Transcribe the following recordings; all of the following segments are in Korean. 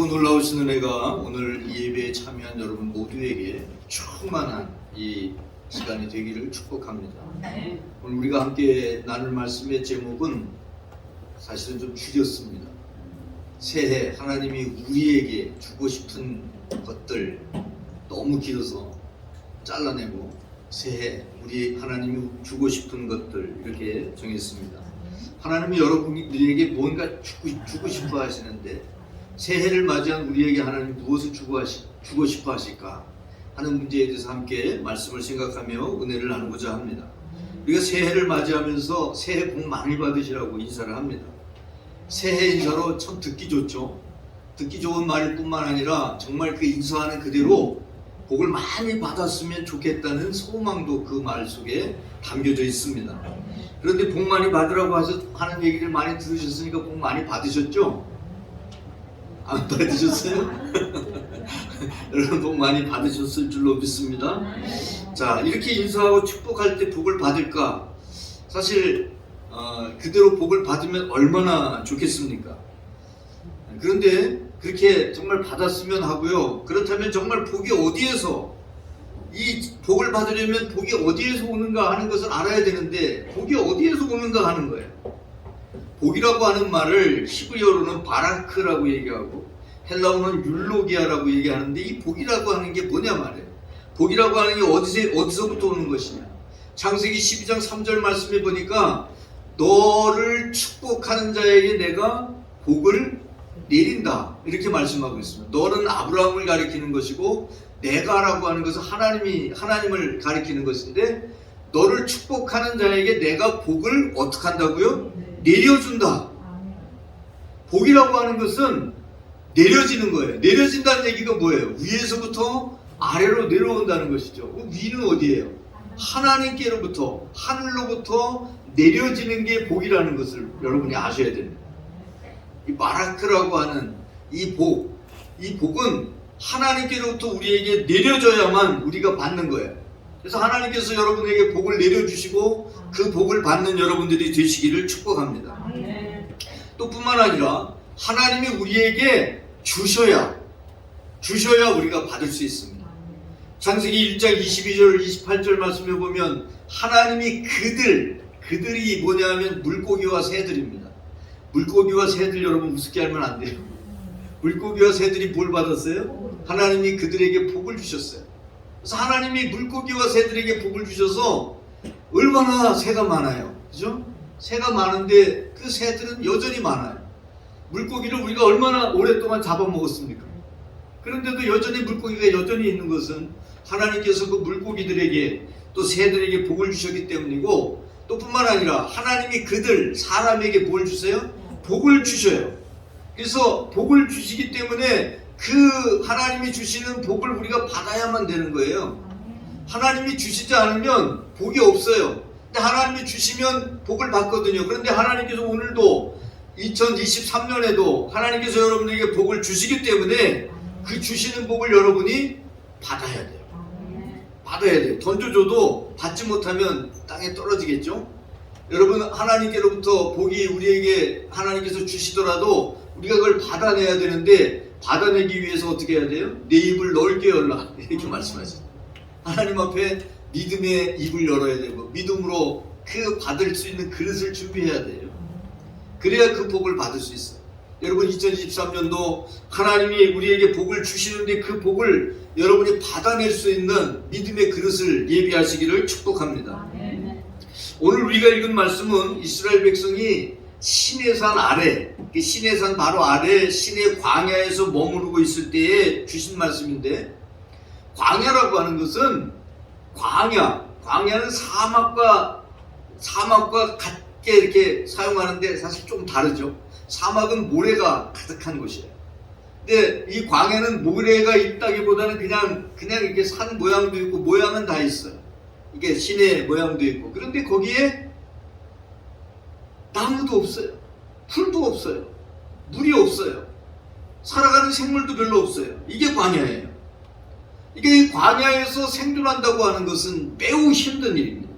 놀라우신 은혜가 오늘 이 예배에 참여한 여러분 모두에게 충만한 이 시간이 되기를 축복합니다. 오늘 우리가 함께 나눌 말씀의 제목은 사실은 좀 줄였습니다. 새해 하나님이 우리에게 주고 싶은 것들, 너무 길어서 잘라내고 새해 우리 하나님이 주고 싶은 것들 이렇게 정했습니다. 하나님이 여러분들에게 뭔가 주고 싶어 하시는데 새해를 맞이한 우리에게 하나님 무엇을 주고 싶어 하실까 하는 문제에 대해서 함께 말씀을 생각하며 은혜를 나누고자 합니다. 우리가 새해를 맞이하면서 새해 복 많이 받으시라고 인사를 합니다. 새해 인사로 참 듣기 좋죠. 듣기 좋은 말일 뿐만 아니라 정말 그 인사하는 그대로 복을 많이 받았으면 좋겠다는 소망도 그 말 속에 담겨져 있습니다. 그런데 복 많이 받으라고 하는 얘기를 많이 들으셨으니까 복 많이 받으셨죠? 안 받으셨어요? 여러분 복 많이 받으셨을 줄로 믿습니다. 자, 이렇게 인사하고 축복할 때 복을 받을까? 사실 그대로 복을 받으면 얼마나 좋겠습니까? 그런데 그렇게 정말 받았으면 하고요. 그렇다면 정말 복이 어디에서, 이 복을 받으려면 복이 어디에서 오는가 하는 것을 알아야 되는데 복이 어디에서 오는가 하는 거예요. 복이라고 하는 말을 히브리어로는 바라크라고 얘기하고 헬라어는 율로기아라고 얘기하는데 이 복이라고 하는 게 뭐냐 말이에요. 복이라고 하는 게 어디서부터 오는 것이냐. 창세기 12장 3절 말씀에 보니까 너를 축복하는 자에게 내가 복을 내린다 이렇게 말씀하고 있습니다. 너는 아브라함을 가리키는 것이고 내가라고 하는 것은 하나님을 가리키는 것인데 너를 축복하는 자에게 내가 복을 어떻게 한다고요? 내려준다. 복이라고 하는 것은 내려지는 거예요. 내려진다는 얘기가 뭐예요? 위에서부터 아래로 내려온다는 것이죠. 위는 어디예요? 하나님께로부터, 하늘로부터 내려지는 게 복이라는 것을 여러분이 아셔야 됩니다. 이 바라크라고 하는 이 복은 하나님께로부터 우리에게 내려져야만 우리가 받는 거예요. 그래서 하나님께서 여러분에게 복을 내려주시고 그 복을 받는 여러분들이 되시기를 축복합니다. 또 뿐만 아니라 하나님이 우리에게 주셔야 우리가 받을 수 있습니다. 창세기 1장 22절 28절 말씀에 보면 하나님이 그들이 뭐냐면 물고기와 새들입니다. 물고기와 새들 여러분 우습게 알면 안 돼요. 물고기와 새들이 뭘 받았어요? 하나님이 그들에게 복을 주셨어요. 그래서 하나님이 물고기와 새들에게 복을 주셔서 얼마나 새가 많아요. 그죠? 새가 많은데 그 새들은 여전히 많아요. 물고기를 우리가 얼마나 오랫동안 잡아먹었습니까? 그런데도 여전히 물고기가 여전히 있는 것은 하나님께서 그 물고기들에게 또 새들에게 복을 주셨기 때문이고 또 뿐만 아니라 하나님이 사람에게 뭘 주세요? 복을 주셔요. 그래서 복을 주시기 때문에 그 하나님이 주시는 복을 우리가 받아야만 되는 거예요. 하나님이 주시지 않으면 복이 없어요. 근데 하나님이 주시면 복을 받거든요. 그런데 하나님께서 오늘도 2023년에도 하나님께서 여러분에게 복을 주시기 때문에 그 주시는 복을 여러분이 받아야 돼요. 받아야 돼요. 던져줘도 받지 못하면 땅에 떨어지겠죠? 여러분 하나님께로부터 복이 우리에게 하나님께서 주시더라도 우리가 그걸 받아내야 되는데 받아내기 위해서 어떻게 해야 돼요? 내 입을 넓게 열라 이렇게 말씀하셨어요. 하나님 앞에 믿음의 입을 열어야 되고 믿음으로 그 받을 수 있는 그릇을 준비해야 돼요. 그래야 그 복을 받을 수 있어요. 여러분 2023년도 하나님이 우리에게 복을 주시는데 그 복을 여러분이 받아낼 수 있는 믿음의 그릇을 예비하시기를 축복합니다. 오늘 우리가 읽은 말씀은 이스라엘 백성이 시내산 아래, 시내산 바로 아래 시내 광야에서 머무르고 있을 때에 주신 말씀인데 광야라고 하는 것은 광야는 사막과 같게 이렇게 사용하는데 사실 좀 다르죠. 사막은 모래가 가득한 곳이에요. 근데 이 광야는 모래가 있다기보다는 그냥 이렇게 산 모양도 있고 모양은 다 있어요. 이게 시내 모양도 있고 그런데 거기에 나무도 없어요. 풀도 없어요. 물이 없어요. 살아가는 생물도 별로 없어요. 이게 광야예요. 이게 광야에서 생존한다고 하는 것은 매우 힘든 일입니다.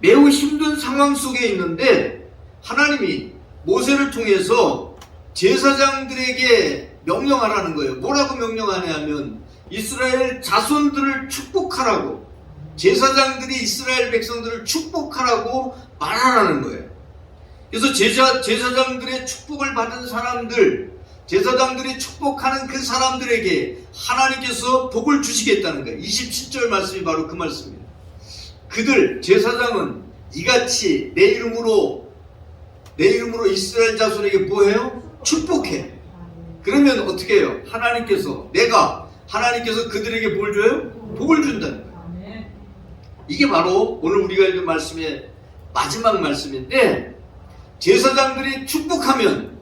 매우 힘든 상황 속에 있는데 하나님이 모세를 통해서 제사장들에게 명령하라는 거예요. 뭐라고 명령하냐면 이스라엘 자손들을 축복하라고, 제사장들이 이스라엘 백성들을 축복하라고 말하라는 거예요. 그래서 제사장들의 축복을 받은 사람들, 제사장들이 축복하는 그 사람들에게 하나님께서 복을 주시겠다는 거예요. 27절 말씀이 바로 그 말씀입니다. 그들 제사장은 이같이 내 이름으로 이스라엘 자손에게 뭐해요? 축복해. 그러면 어떻게 해요? 하나님께서 그들에게 뭘 줘요? 복을 준다는 거예요. 이게 바로 오늘 우리가 읽은 말씀의 마지막 말씀인데, 제사장들이 축복하면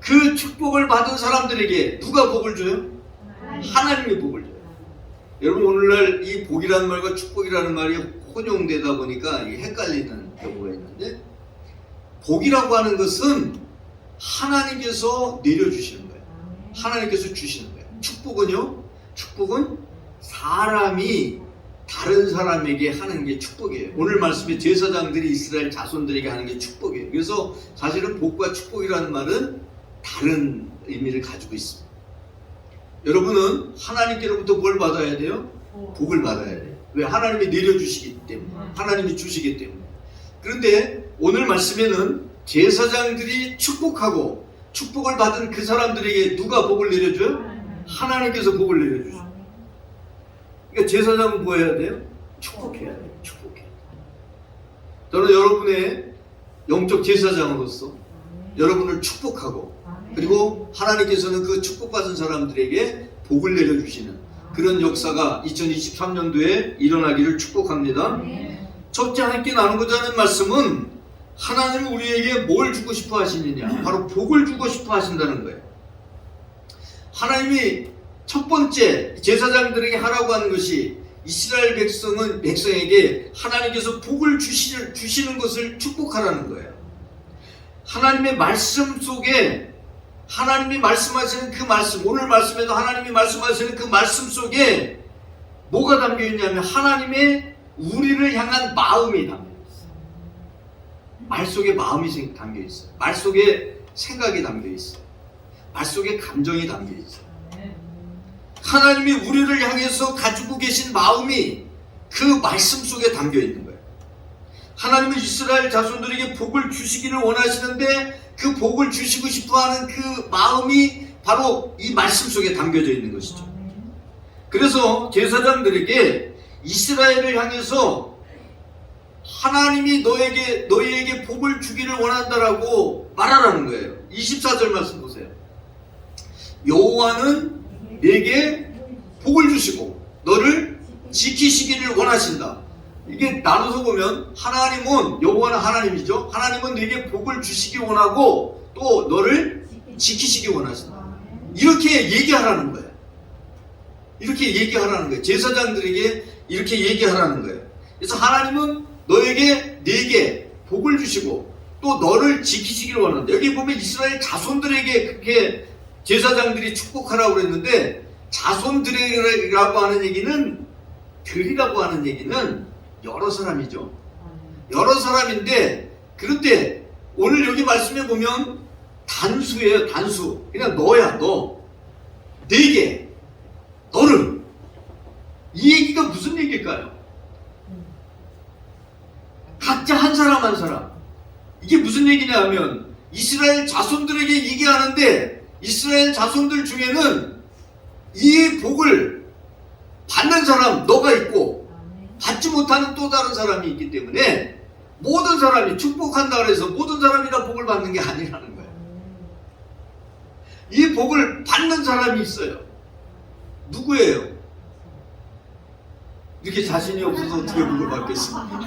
그 축복을 받은 사람들에게 누가 복을 줘요? 하나님이 복을 줘요. 여러분, 오늘날 이 복이라는 말과 축복이라는 말이 혼용되다 보니까 헷갈리는 경우가 있는데, 복이라고 하는 것은 하나님께서 내려주시는 거예요. 하나님께서 주시는 거예요. 축복은 사람이 다른 사람에게 하는 게 축복이에요. 오늘 말씀에 제사장들이 이스라엘 자손들에게 하는 게 축복이에요. 그래서 사실은 복과 축복이라는 말은 다른 의미를 가지고 있습니다. 여러분은 하나님께로부터 뭘 받아야 돼요? 복을 받아야 돼요. 왜? 하나님이 내려주시기 때문에, 하나님이 주시기 때문에. 그런데 오늘 말씀에는 제사장들이 축복하고 축복을 받은 그 사람들에게 누가 복을 내려줘요? 하나님께서 복을 내려주죠. 그러니까 제사장은 뭐 해야 돼요? 축복해야 돼요. 축복해야 돼요. 저는 여러분의 영적 제사장으로서 여러분을 축복하고, 그리고 하나님께서는 그 축복받은 사람들에게 복을 내려주시는 그런 역사가 2023년도에 일어나기를 축복합니다. 첫째, 함께 나누고자 하는 말씀은 하나님이 우리에게 뭘 주고 싶어 하시느냐, 바로 복을 주고 싶어 하신다는 거예요. 하나님이 첫 번째 제사장들에게 하라고 하는 것이 이스라엘 백성에게 하나님께서 복을 주시는 것을 축복하라는 거예요. 하나님의 말씀 속에, 하나님이 말씀하시는 그 말씀, 오늘 말씀에도 하나님이 말씀하시는 그 말씀 속에 뭐가 담겨 있냐면 하나님의 우리를 향한 마음이 담겨 있어요. 말 속에 마음이 담겨 있어요. 말 속에 생각이 담겨 있어요. 말 속에 감정이 담겨 있어요. 하나님이 우리를 향해서 가지고 계신 마음이 그 말씀 속에 담겨 있는 거예요. 하나님은 이스라엘 자손들에게 복을 주시기를 원하시는데 그 복을 주시고 싶어하는 그 마음이 바로 이 말씀 속에 담겨져 있는 것이죠. 그래서 제사장들에게 이스라엘을 향해서 하나님이 너희에게 복을 주기를 원한다라고 말하라는 거예요. 24절 말씀 보세요. 여호와는 내게 복을 주시고 너를 지키시기를 원하신다. 이게 나눠서 보면 하나님은, 여호와는 하나님이죠. 하나님은 내게 복을 주시기 원하고 또 너를 지키시기 원하신다. 이렇게 얘기하라는 거예요. 이렇게 얘기하라는 거예요. 제사장들에게 이렇게 얘기하라는 거예요. 그래서 하나님은 내게 복을 주시고 또 너를 지키시기를 원한다. 여기 보면 이스라엘 자손들에게 그렇게 제사장들이 축복하라고 그랬는데, 자손들이라고 하는 얘기는, 들이라고 하는 얘기는 여러 사람이죠. 여러 사람인데, 그런데 오늘 여기 말씀에 보면 단수예요. 단수. 그냥 너야, 너. 내게, 너를. 이 얘기가 무슨 얘기일까요? 각자 한 사람 한 사람. 이게 무슨 얘기냐 하면 이스라엘 자손들에게 얘기하는데, 이스라엘 자손들 중에는 이 복을 받는 사람 너가 있고 받지 못하는 또 다른 사람이 있기 때문에 모든 사람이 축복한다 그래서 모든 사람이 다 복을 받는 게 아니라는 거예요. 이 복을 받는 사람이 있어요. 누구예요? 이렇게 자신이 없어서 어떻게 복을 받겠습니까?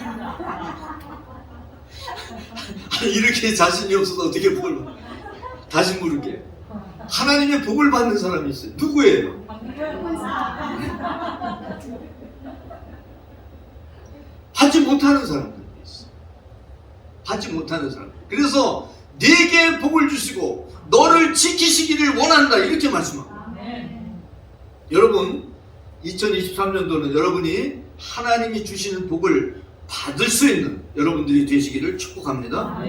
이렇게 자신이 없어서 어떻게 복을 받... 다시 물을게요. 하나님의 복을 받는 사람이 있어요. 누구예요? 받지 못하는 사람들이 있어요. 받지 못하는 사람. 그래서 내게 복을 주시고 너를 지키시기를 원한다, 이렇게 말씀합니다. 여러분, 2023년도는 여러분이 하나님이 주시는 복을 받을 수 있는 여러분들이 되시기를 축복합니다.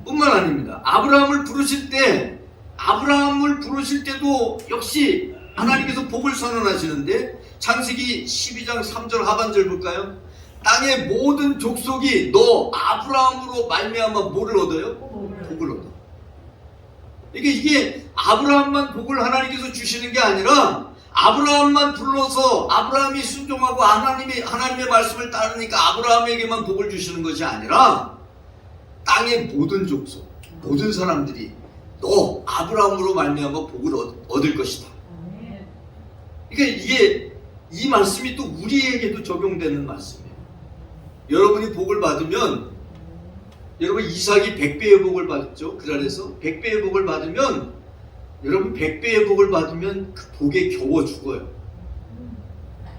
뿐만 아닙니다. 아브라함을 부르실 때 아브라함을 부르실 때도 역시 하나님께서 복을 선언하시는데 창세기 12장 3절 하반절 볼까요? 땅의 모든 족속이 너 아브라함으로 말미암아 뭐를 얻어요? 복을 얻어. 이게 아브라함만 복을 하나님께서 주시는 게 아니라 아브라함만 불러서 아브라함이 순종하고 하나님의 말씀을 따르니까 아브라함에게만 복을 주시는 것이 아니라 땅의 모든 족속, 모든 사람들이 너 아브라함으로 말미암아 복을 얻을 것이다. 그러니까 이 말씀이 또 우리에게도 적용되는 말씀이에요. 여러분이 복을 받으면, 여러분 이삭이 100배의 복을 받았죠. 그날에서 100배의 복을 받으면, 여러분 100배의 복을 받으면 그 복에 겨워 죽어요.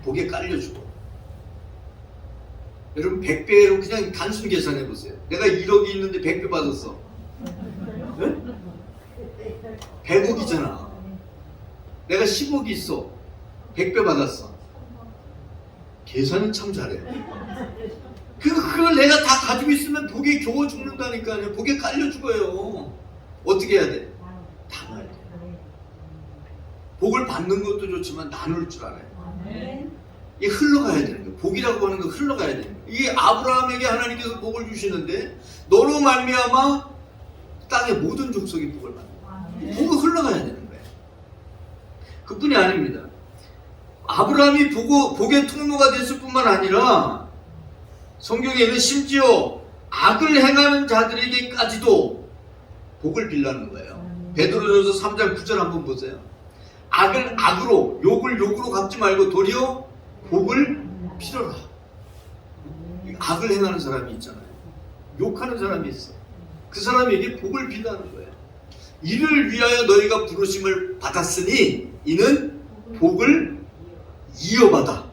복에 깔려 죽어. 여러분 100배로 그냥 단순 계산해 보세요. 내가 1억이 있는데 100배 받았어. 네? 100억이잖아. 내가 10억이 있어. 100배 받았어. 계산은 참 잘해. 그걸 내가 다 가지고 있으면 복에 겨워 죽는다니까요. 복에 깔려 죽어요. 어떻게 해야 돼? 나눠야 돼. 복을 받는 것도 좋지만 나눌 줄 알아요. 이게 흘러가야 되는 거예요. 복이라고 하는 거 흘러가야 되는 거예요. 이게 아브라함에게 하나님께서 복을 주시는데 너로 말미암아 땅의 모든 족속이 복을 받는 거예요. 복이 흘러가야 되는 거예요. 그뿐이 아닙니다. 아브라함이 복의 통로가 됐을 뿐만 아니라 성경에는 심지어 악을 행하는 자들에게까지도 복을 빌라는 거예요. 베드로전서 3장 9절 한번 보세요. 악을 악으로, 욕을 욕으로 갚지 말고 도리어 복을 빌어라. 악을 행하는 사람이 있잖아요. 욕하는 사람이 있어. 그 사람에게 복을 빌라는 거예요. 이를 위하여 너희가 부르심을 받았으니 이는 복을 이어받아.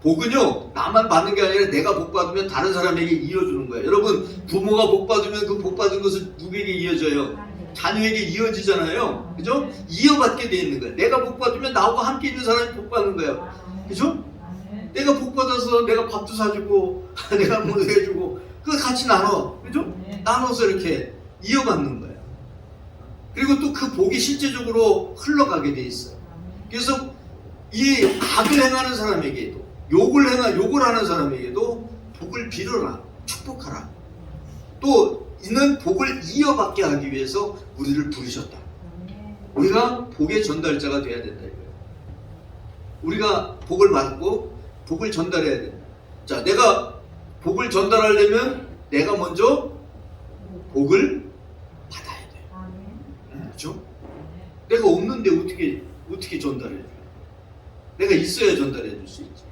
복은요, 나만 받는 게 아니라 내가 복 받으면 다른 사람에게 이어주는 거예요. 여러분, 부모가 복 받으면 그 복 받은 것을 누구에게 이어져요? 자녀에게 이어지잖아요. 그죠? 이어받게 돼 있는 거예요. 내가 복 받으면 나하고 함께 있는 사람이 복 받는 거예요. 그죠? 내가 복 받아서 내가 밥도 사주고, 내가 뭐 해주고, 그거 같이 나눠. 그죠? 나눠서 이렇게 이어받는 거예요. 그리고 또 그 복이 실제적으로 흘러가게 돼 있어요. 그래서 이 악을 행하는 사람에게도, 욕을 하는 사람에게도 복을 빌어라, 축복하라. 또 이는 복을 이어받게 하기 위해서 우리를 부르셨다. 우리가 복의 전달자가 돼야 된다 이거예요. 우리가 복을 받고 복을 전달해야 된다. 자, 내가 복을 전달하려면 내가 먼저 복을 받아야 돼. 그렇죠? 내가 없는데 어떻게 전달해 줘? 내가 있어야 전달해 줄 수 있지.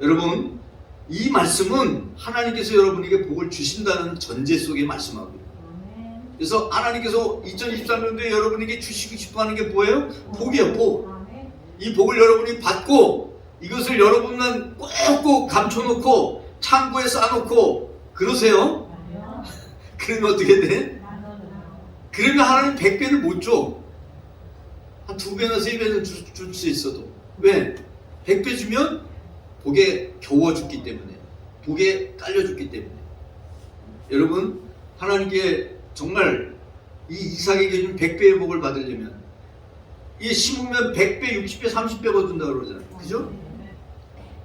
여러분, 이 말씀은 하나님께서 여러분에게 복을 주신다는 전제 속에 말씀하고 있어요. 그래서 하나님께서 2023년도에 여러분에게 주시고 싶어하는 게 뭐예요? 복이에요. 복. 이 복을 여러분이 받고 이것을 여러분만 꼭꼭 감춰놓고 창고에 쌓아놓고 그러세요? 그러면 어떻게 돼? 그러면 하나님 100배를 못 줘. 한 2배나 3배는 줄 수 있어도. 왜? 100배 주면 복에 겨워 죽기 때문에, 복에 깔려 죽기 때문에. 여러분, 하나님께 정말 이 이삭에게 준 100배의 복을 받으려면, 이게 심으면 100배, 60배, 30배 거둔다고 그러잖아요. 그죠?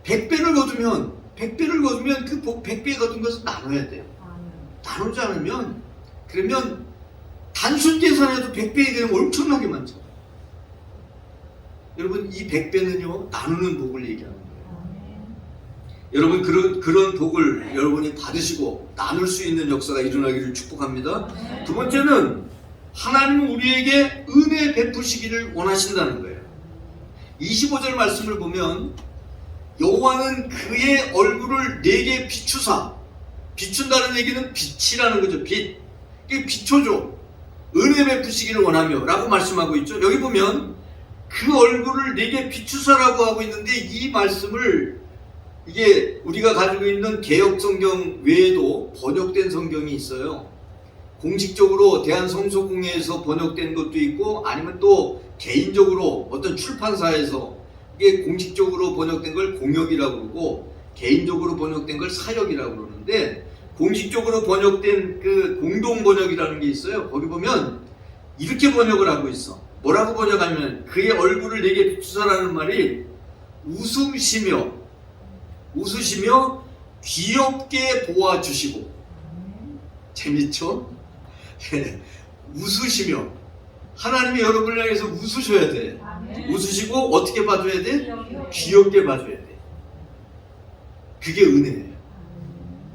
100배를 거두면 그 복 100배 거둔 것을 나눠야 돼요. 나누지 않으면, 그러면 단순 계산해도 100배에 되면 엄청나게 많죠. 여러분, 이 100배는요, 나누는 복을 얘기하는 거예요. 여러분, 그런 복을 여러분이 받으시고 나눌 수 있는 역사가 일어나기를 축복합니다. 두 번째는 하나님은 우리에게 은혜 베푸시기를 원하신다는 거예요. 25절 말씀을 보면 여호와는 그의 얼굴을 내게 비추사, 비춘다는 얘기는 빛이라는 거죠. 빛. 이게 비춰줘. 은혜 베푸시기를 원하며 라고 말씀하고 있죠. 여기 보면 그 얼굴을 내게 비추사라고 하고 있는데, 이 말씀을 이게 우리가 가지고 있는 개역 성경 외에도 번역된 성경이 있어요. 공식적으로 대한성서공회에서 번역된 것도 있고, 아니면 또 개인적으로 어떤 출판사에서 이게 공식적으로 번역된 걸 공역이라고 그러고, 개인적으로 번역된 걸 사역이라고 그러는데, 공식적으로 번역된 그 공동 번역이라는 게 있어요. 거기 보면 이렇게 번역을 하고 있어. 뭐라고 번역하면 그의 얼굴을 내게 비추사라는 말이 웃으시며 귀엽게 보아주시고. 재밌죠? 웃으시며 하나님이 여러분을 향해서 웃으셔야 돼. 웃으시고 어떻게 봐줘야 돼? 귀엽게 봐줘야 돼. 그게 은혜예요.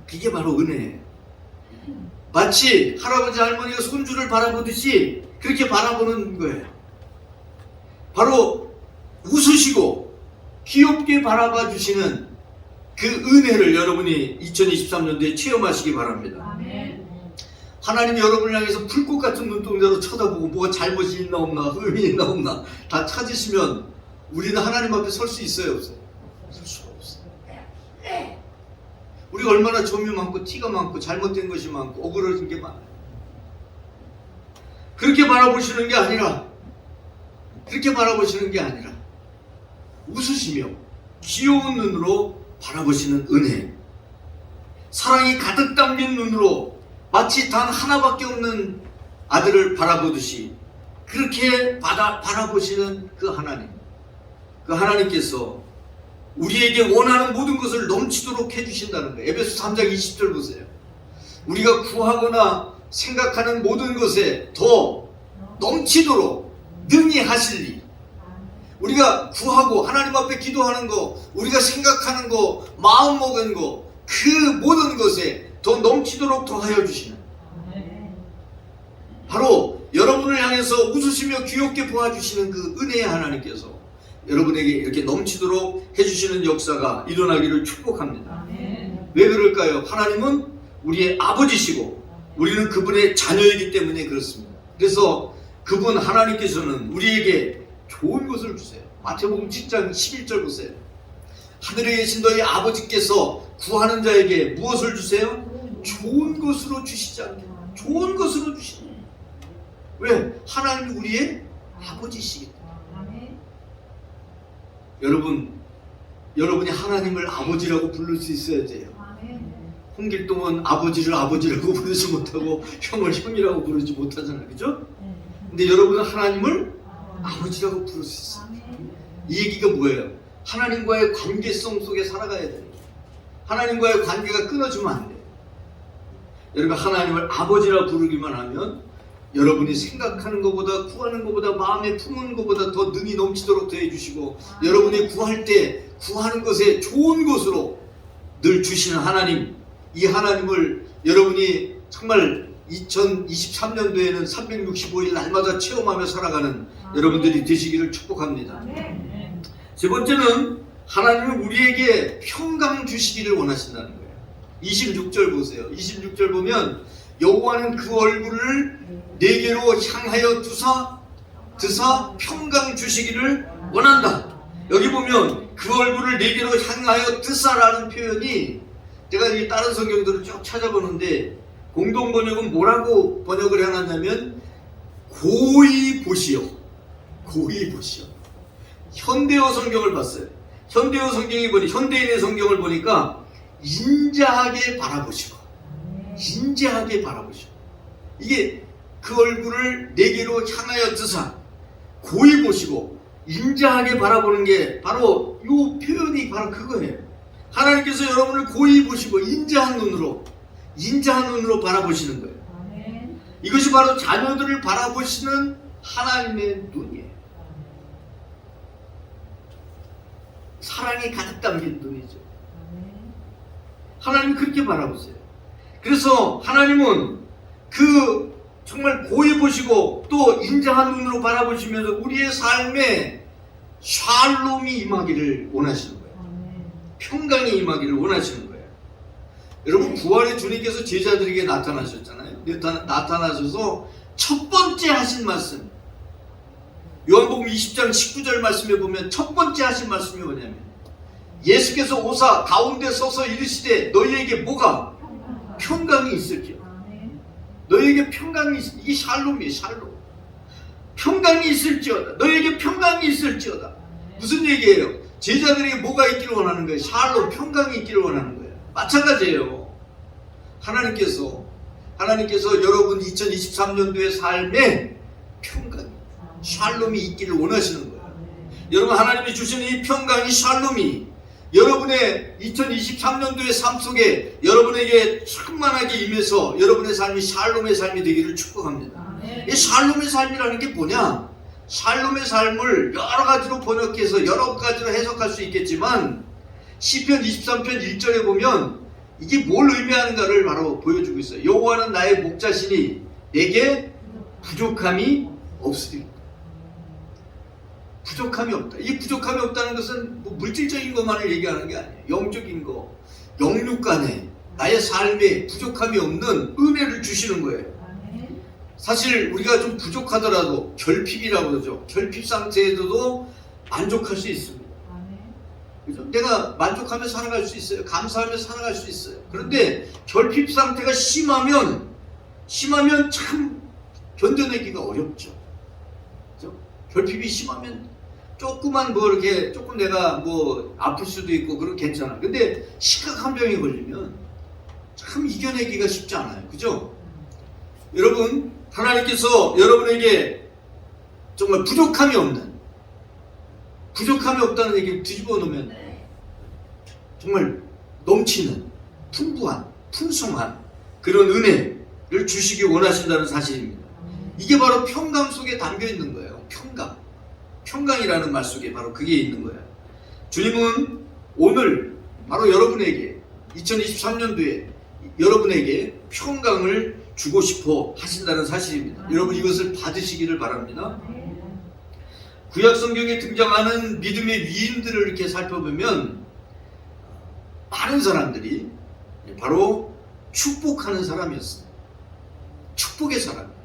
그게 바로 은혜예요. 마치 할아버지 할머니가 손주를 바라보듯이 그렇게 바라보는 거예요. 바로 웃으시고 귀엽게 바라봐 주시는 그 은혜를 여러분이 2023년도에 체험하시기 바랍니다. 하나님이 여러분을 향해서 불꽃 같은 눈동자로 쳐다보고 뭐가 잘못이 있나 없나 흠이 있나 없나 다 찾으시면 우리는 하나님 앞에 설 수 있어요, 없어요? 설 수가 없어요. 우리가 얼마나 점이 많고 티가 많고 잘못된 것이 많고 억울해진 게 많아요. 그렇게 바라보시는 게 아니라 웃으시며 귀여운 눈으로 바라보시는 은혜, 사랑이 가득 담긴 눈으로 마치 단 하나밖에 없는 아들을 바라보듯이 그렇게 바라보시는 그 하나님, 그 하나님께서 우리에게 원하는 모든 것을 넘치도록 해주신다는 거예요. 에베소 3장 20절 보세요. 우리가 구하거나 생각하는 모든 것에 더 넘치도록 능히 하시리. 우리가 구하고 하나님 앞에 기도하는 거, 우리가 생각하는 거, 마음 먹은 거, 그 모든 것에 더 넘치도록 더하여 주시는, 바로 여러분을 향해서 웃으시며 귀엽게 보아주시는 그 은혜의 하나님께서 여러분에게 이렇게 넘치도록 해주시는 역사가 일어나기를 축복합니다. 왜 그럴까요? 하나님은 우리의 아버지시고 우리는 그분의 자녀이기 때문에 그렇습니다. 그래서 그분 하나님께서는 우리에게 좋은 것을 주세요. 마태복음 7장 11절 보세요. 하늘에 계신 너희 아버지께서 구하는 자에게 무엇을 주세요? 좋은 것으로 주시지 않게. 좋은 것으로 주시는. 왜? 하나님이 우리의 아버지시기 때문에. 여러분이 하나님을 아버지라고 부를 수 있어야 돼요. 홍길동은 아버지를 아버지라고 부르지 못하고 형을 형이라고 부르지 못하잖아요. 그죠? 근데 여러분은 하나님을 아버지라고 부를 수 있어요. 이 얘기가 뭐예요? 하나님과의 관계성 속에 살아가야 돼요. 하나님과의 관계가 끊어지면 안 돼요. 여러분 하나님을 아버지라 부르기만 하면 여러분이 생각하는 것보다 구하는 것보다 마음에 품은 것보다 더 능히 넘치도록 더해주시고 여러분이 구할 때 구하는 것에 좋은 것으로 늘 주시는 하나님, 이 하나님을 여러분이 정말 2023년도에는 365일 날마다 체험하며 살아가는 여러분들이 되시기를 축복합니다. 세 번째는 하나님은 우리에게 평강 주시기를 원하신다는 거예요. 26절 보세요. 26절 보면 여호와는 그 얼굴을 내게로 향하여 드사 평강 주시기를 원한다. 여기 보면 그 얼굴을 내게로 향하여 드사라는 표현이 제가 이 다른 성경들을 쭉 찾아보는데 공동 번역은 뭐라고 번역을 해놨냐면 고이 보시오. 고이 보시오. 현대어 성경을 봤어요. 현대어 성경이 보니 현대인의 성경을 보니까 인자하게 바라보시고 이게 그 얼굴을 내게로 향하여 드사 고이 보시고 인자하게 바라보는 게 바로 이 표현이 바로 그거예요. 하나님께서 여러분을 고이 보시고 인자한 눈으로 바라보시는 거예요. 이것이 바로 자녀들을 바라보시는 하나님의 눈이에요. 사랑이 가득 담긴 눈이죠. 하나님이 그렇게 바라보세요. 그래서 하나님은 그 정말 고이 보시고 또 인자한 눈으로 바라보시면서 우리의 삶에 샬롬이 임하기를 원하시는 거예요. 평강이 임하기를 원하시는 거예요. 여러분 부활의 주님께서 제자들에게 나타나셨잖아요. 나타나셔서 첫 번째 하신 말씀, 요한복음 20장 19절 말씀에 보면 첫 번째 하신 말씀이 뭐냐면 예수께서 오사 가운데 서서 이르시되 너희에게 뭐가? 평강이 있을지어다. 너희에게 평강이 있을지어다. 이게 샬롬이에요. 샬롬. 평강이 있을지어다. 너희에게 평강이 있을지어다. 무슨 얘기예요? 제자들에게 뭐가 있기를 원하는 거예요? 샬롬, 평강이 있기를 원하는 거예요. 마찬가지예요. 하나님께서 여러분 2023년도의 삶에 평강이, 샬롬이 있기를 원하시는 거예요. 여러분, 하나님이 주시는 이 평강이, 샬롬이 여러분의 2023년도의 삶 속에 여러분에게 충만하게 임해서 여러분의 삶이 샬롬의 삶이 되기를 축복합니다. 이 샬롬의 삶이라는 게 뭐냐? 샬롬의 삶을 여러 가지로 번역해서 여러 가지로 해석할 수 있겠지만 시편 23편 1절에 보면 이게 뭘 의미하는가를 바로 보여주고 있어요. 여호와는 나의 목자시니 내게 부족함이 없으리라. 부족함이 없다. 이 부족함이 없다는 것은 뭐 물질적인 것만을 얘기하는 게 아니에요. 영적인 거, 영육 간에 나의 삶에 부족함이 없는 은혜를 주시는 거예요. 사실 우리가 좀 부족하더라도 결핍이라고 그러죠. 결핍 상태에서도 만족할 수 있습니다. 그죠? 내가 만족하며 살아갈 수 있어요. 감사하며 살아갈 수 있어요. 그런데 결핍 상태가 심하면 참 견뎌내기가 어렵죠. 그죠? 결핍이 심하면 조금만 뭐 이렇게 조금 내가 뭐 아플 수도 있고 그럼 괜찮아. 근데 심각한 병이 걸리면 참 이겨내기가 쉽지 않아요. 그죠? 여러분, 하나님께서 여러분에게 정말 부족함이 없다는 얘기를 뒤집어 놓으면 정말 넘치는 풍부한 풍성한 그런 은혜를 주시기 원하신다는 사실입니다. 이게 바로 평강 속에 담겨 있는 거예요. 평강이라는 말 속에 바로 그게 있는 거예요. 주님은 오늘 바로 여러분에게 2023년도에 여러분에게 평강을 주고 싶어 하신다는 사실입니다. 여러분, 이것을 받으시기를 바랍니다. 구약 성경에 등장하는 믿음의 위인들을 이렇게 살펴보면 많은 사람들이 바로 축복하는 사람이었습니다. 축복의 사람.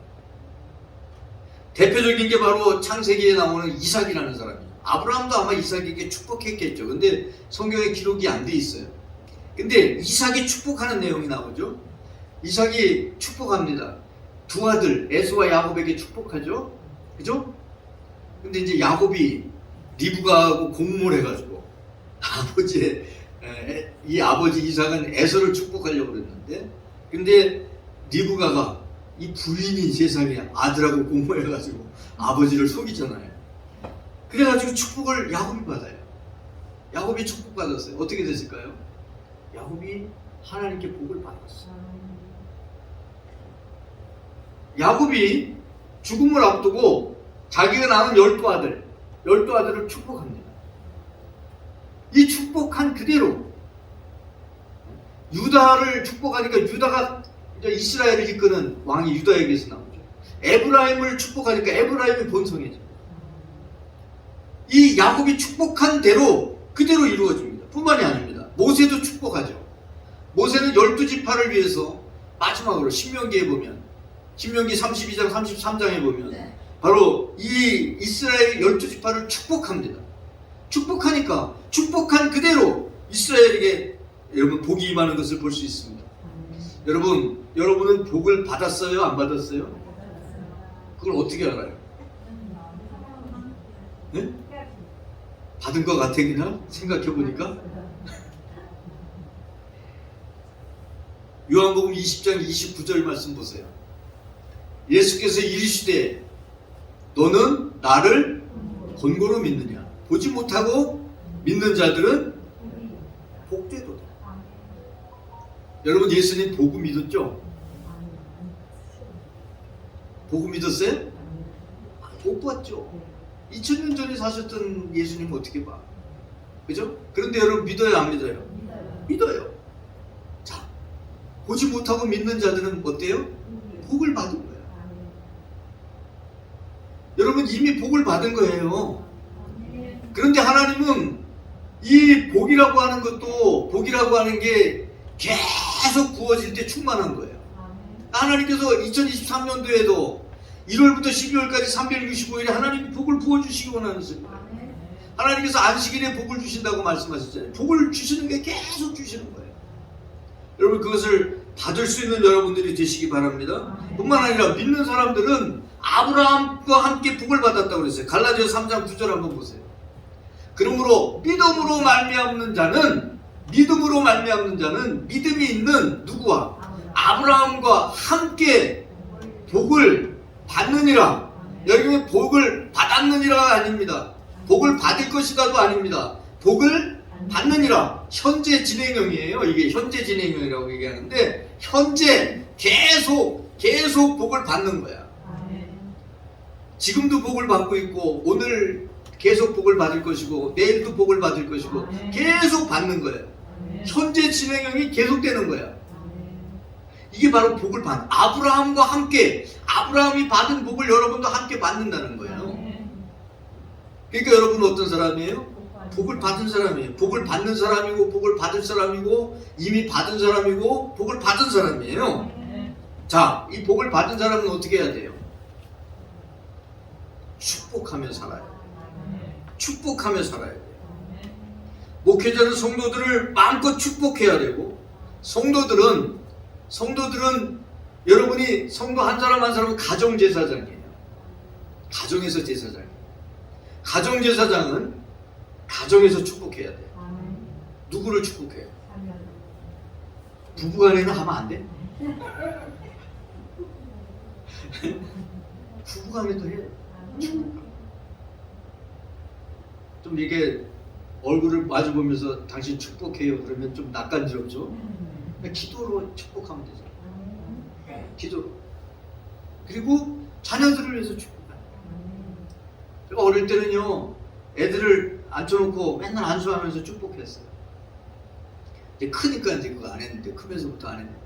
대표적인 게 바로 창세기에 나오는 이삭이라는 사람이에요. 아브라함도 아마 이삭에게 축복했겠죠. 근데 성경에 기록이 안 돼 있어요. 근데 이삭이 축복하는 내용이 나오죠. 이삭이 축복합니다. 두 아들 에서와 야곱에게 축복하죠. 그죠? 근데 이제 야곱이 리브가하고 공모를 해가지고 이 아버지 이삭은 에서를 축복하려고 그랬는데, 근데 리브가가 이 부인이 세상에 아들하고 공모해가지고 아버지를 속이잖아요. 그래가지고 축복을 야곱이 받아요. 야곱이 축복받았어요. 어떻게 됐을까요? 야곱이 하나님께 복을 받았어요. 야곱이 죽음을 앞두고 자기가 낳은 12아들을 축복합니다. 이 축복한 그대로 유다를 축복하니까 유다가 이제 이스라엘을 이끄는 왕이 유다에게서 나오죠. 에브라임을 축복하니까 에브라임이 번성해져요. 이 야곱이 축복한 대로 그대로 이루어집니다. 뿐만이 아닙니다. 모세도 축복하죠. 모세는 12지파를 위해서 마지막으로 신명기에 보면, 신명기 32장 33장에 보면 바로 이 이스라엘 12지파를 축복합니다. 축복하니까 축복한 그대로 이스라엘에게 여러분 복이 임하는 것을 볼 수 있습니다. 여러분은 복을 받았어요? 안 받았어요? 그걸 어떻게 알아요? 네? 받은 것 같아 그냥 생각해보니까. 요한복음 20장 29절 말씀 보세요. 예수께서 이르시되 너는 나를 본고로 믿느냐? 보지 못하고 믿는 자들은 복되도다. 여러분, 예수님 보고 믿었죠? 보고 믿었어요? 복 봤죠. 2000년 전에 사셨던 예수님 어떻게 봐? 그죠? 그런데 여러분 믿어요, 안 믿어요? 믿어요. 자, 보지 못하고 믿는 자들은 어때요? 복을 받은 거예요. 여러분, 이미 복을 받은 거예요. 그런데 하나님은 이 복이라고 하는 것도, 복이라고 하는 게 계속 부어질 때 충만한 거예요. 하나님께서 2023년도에도 1월부터 12월까지 365일에 하나님이 복을 부어주시기 원하는 거예요. 하나님께서 안식일에 복을 주신다고 말씀하셨잖아요. 복을 주시는 게 계속 주시는 거예요. 여러분, 그것을 받을 수 있는 여러분들이 되시기 바랍니다. 뿐만 아니라 믿는 사람들은 아브라함과 함께 복을 받았다고 그랬어요. 갈라디아 3장 9절 한번 보세요. 그러므로 믿음으로 말미암는 자는 믿음이 있는 누구와? 아브라함과 함께 복을 받느니라. 여러분이 복을 받았느니라가 아닙니다. 복을 받을 것이다도 아닙니다. 복을 받느니라. 현재 진행형이에요. 이게 현재 진행형이라고 얘기하는데 현재 계속 복을 받는 거야. 지금도 복을 받고 있고 오늘 계속 복을 받을 것이고 내일도 복을 받을 것이고 계속 받는 거예요. 현재 진행형이 계속되는 거야. 이게 바로 복을 받는, 아브라함과 함께 아브라함이 받은 복을 여러분도 함께 받는다는 거예요. 그러니까 여러분은 어떤 사람이에요? 복을 받은 사람이에요. 복을 받는 사람이고 복을 받을 사람이고 이미 받은 사람이고 복을 받은 사람이에요. 자, 이 복을 받은 사람은 어떻게 해야 돼요? 축복하며 살아요. 축복하며 살아야 돼요. 목회자는 성도들을 마음껏 축복해야 되고, 성도들은 여러분이 성도 한 사람 한 사람은 가정제사장이에요. 가정에서 제사장이에요. 가정제사장은 가정에서 축복해야 돼요. 누구를 축복해요? 부부간에는 하면 안 돼? 부부간에도 해요. 좀 이렇게 얼굴을 마주보면서 당신 축복해요 그러면 좀 낯간지럽죠? 기도로 축복하면 되죠. 기도로. 그리고 자녀들을 위해서 축복하는 거예요. 제가 어릴 때는요, 애들을 앉혀놓고 맨날 안수하면서 축복했어요. 이제 크니까 이제 그거 안 했는데, 크면서부터 안 했는데.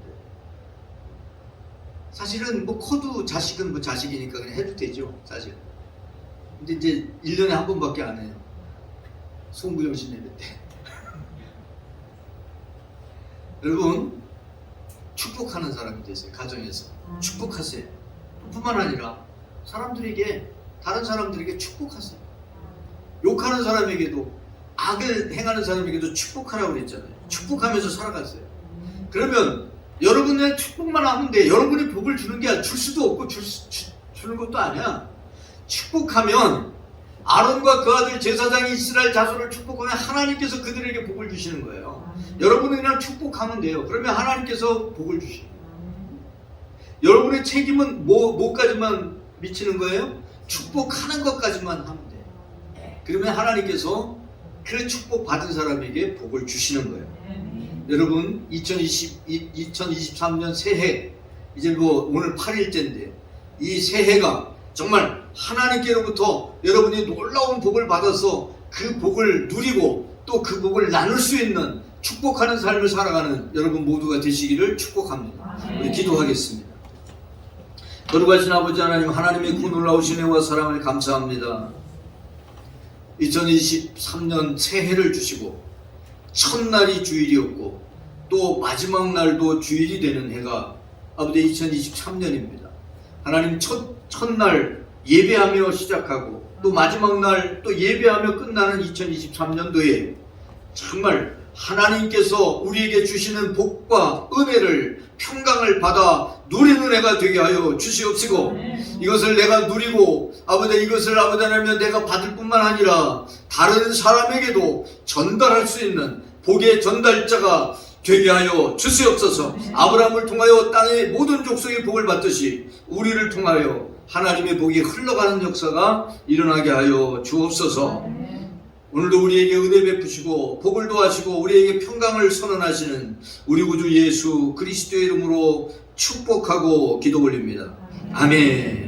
사실은 뭐 커도 자식은 뭐 자식이니까 그냥 해도 되죠, 사실. 근데 이제 1년에 한 번밖에 안 해요. 송구정신 예배 때. 여러분, 축복하는 사람이 되세요. 가정에서 축복하세요. 뿐만 아니라 사람들에게, 다른 사람들에게 축복하세요. 욕하는 사람에게도, 악을 행하는 사람에게도 축복하라고 그랬잖아요. 축복하면서 살아가세요. 그러면 여러분의 축복만 하면 돼. 여러분이 복을 주는 게 줄 수도 없고 주는 것도 아니야. 축복하면 아론과 그 아들 제사장이 이스라엘 자손을 축복하면 하나님께서 그들에게 복을 주시는 거예요. 여러분은 그냥 축복하면 돼요. 그러면 하나님께서 복을 주시는 거예요. 여러분의 책임은 뭐까지만 미치는 거예요? 축복하는 것까지만 하면 돼요. 그러면 하나님께서 그 축복받은 사람에게 복을 주시는 거예요. 여러분, 2023년 새해, 이제 뭐 오늘 8일째인데 이 새해가 정말 하나님께로부터 여러분이 놀라운 복을 받아서 그 복을 누리고 또 그 복을 나눌 수 있는 축복하는 삶을 살아가는 여러분 모두가 되시기를 축복합니다. 우리 기도하겠습니다. 거룩하신 아버지 하나님, 하나님의 그 놀라우신 은혜와 사랑을 감사합니다. 2023년 새해를 주시고 첫날이 주일이었고 또 마지막 날도 주일이 되는 해가 아버지 2023년입니다. 하나님, 첫날 예배하며 시작하고 또 마지막 날 또 예배하며 끝나는 2023년도에 정말 하나님께서 우리에게 주시는 복과 은혜를, 평강을 받아 누리는 해가 되게 하여 주시옵시고, 이것을 내가 누리고 아버지, 이것을 아버지 하나님 내가 받을 뿐만 아니라 다른 사람에게도 전달할 수 있는 복의 전달자가 되게 하여 주시옵소서. 아브라함을 통하여 땅의 모든 족속의 복을 받듯이 우리를 통하여 하나님의 복이 흘러가는 역사가 일어나게 하여 주옵소서. 오늘도 우리에게 은혜 베푸시고 복을 도하시고 우리에게 평강을 선언하시는 우리 구주 예수 그리스도의 이름으로 축복하고 기도 올립니다. 아멘.